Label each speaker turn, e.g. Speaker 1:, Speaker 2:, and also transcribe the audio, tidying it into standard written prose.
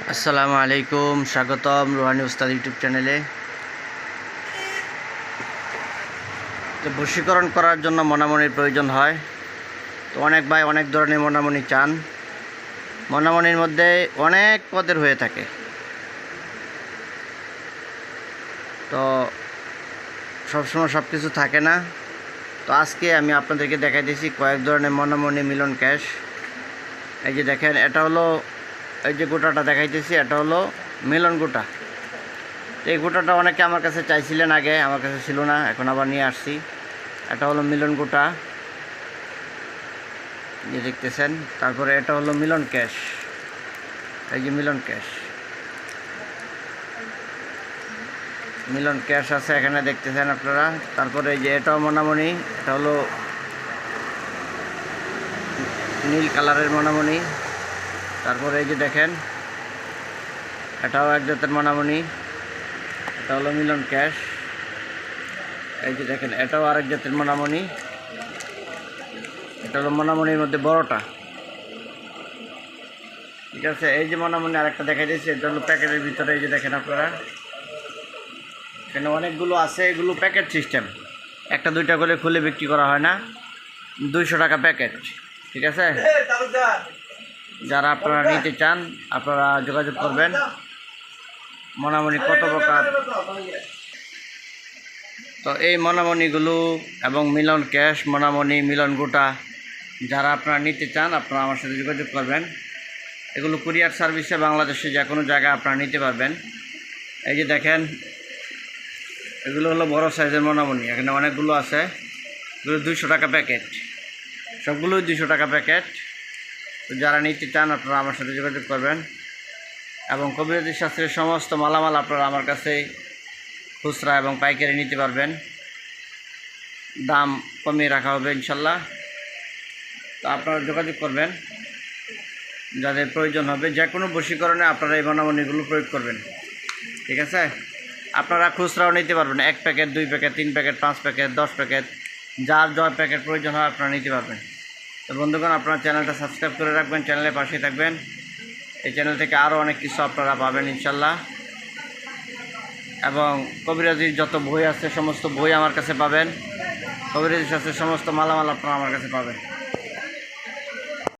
Speaker 1: আসসালামু আলাইকুম, স্বাগতম রুহানি উস্তাদ ইউটিউব চ্যানেলে। তো বশীকরণ করার জন্য মনামনির প্রয়োজন হয়। তো অনেক ভাই অনেক ধরনের মনামনি চান। মনামনির মধ্যে অনেক পদের হয়ে থাকে। তো সবসময় সব কিছু থাকে না। তো আজকে আমি আপনাদেরকে দেখাইতেছি কয়েক ধরনের মনামনি মিলন ক্যাশ। এই যে দেখেন, এটা হলো, এই যে গোটাটা দেখাইতেছি, এটা হলো মিলন গোটা। এই গোটাটা অনেকে আমার কাছে চাইছিলেন, আগে আমার কাছে ছিল না, এখন আবার নিয়ে আসছি। এটা হলো মিলন গোটা, যে দেখতেছেন। তারপরে এটা হলো মিলন ক্যাশ, এই যে মিলন ক্যাশ, মিলন ক্যাশ আছে এখানে দেখতেছেন আপনারা। তারপরে এই যে এটাও মনামনি, এটা হলো নীল কালারের মনামনি। তারপরে এই যে দেখেন, এটাও এক জাতের মনামনি, এটা হলো মিলন ক্যাশ। এই যে দেখেন, এটাও আরেক জাতের মনামনি, এটা হলো মনামনির মধ্যে বড়টা। ঠিক আছে, এই যে মনামনি আরেকটা দেখাই দিয়েছি, এটা হলো প্যাকেটের ভিতরে। এই যে দেখেন আপনারা, এখানে অনেকগুলো আছে, এগুলো প্যাকেট সিস্টেম, একটা দুইটা করে খুলে বিক্রি করা হয় না, 200 টাকা প্যাকেট। ঠিক আছে, যারা আপনারা নিতে চান আপনারা যোগাযোগ করবেন। মনামনি কত প্রকার, তো এই মনামনিগুলো এবং মিলন ক্যাশ, মনামনি, মিলন গোটা যারা আপনারা নিতে চান আপনারা আমার সাথে যোগাযোগ করবেন। এগুলো কুরিয়ার সার্ভিসে বাংলাদেশে যে কোনো জায়গায় আপনারা নিতে পারবেন। এই যে দেখেন, এগুলো হলো বড় সাইজের মনামনি, এখানে অনেকগুলো আছে, এগুলো 200 টাকা প্যাকেট, সবগুলোই 200 টাকা প্যাকেট। তো যারা নিতে চান আপনারা আমার সাথে যোগাযোগ করবেন। এবং কবিরাজি শাস্ত্রের সমস্ত মালামাল আপনারা আমার কাছে খুচরা এবং পাইকারি নিতে পারবেন, দাম কমিয়ে রাখা হবে ইনশাল্লাহ। তো আপনারা যোগাযোগ করবেন, যাদের প্রয়োজন হবে। যে কোনো বশীকরণে আপনারা এই মনামনিগুলো প্রয়োগ করবেন। ঠিক আছে, আপনারা খুচরাও নিতে পারবেন, 1 packet, 2 packet, 3 packet, 5 packet, 10 packet, যার যত প্যাকেট প্রয়োজন হয় আপনারা নিতে পারবেন। তো বন্ধুগণ, আপনারা চ্যানেলটা সাবস্ক্রাইব করে রাখবেন, চ্যানেলের পাশে থাকবেন। এই চ্যানেল থেকে আরও অনেক কিছু আপনারা পাবেন ইনশাল্লাহ। এবং কবিরাজির যত বই আছে সমস্ত বই আমার কাছে পাবেন, কবিরাজির সাথে সমস্ত মালামাল আপনারা আমার কাছে পাবেন।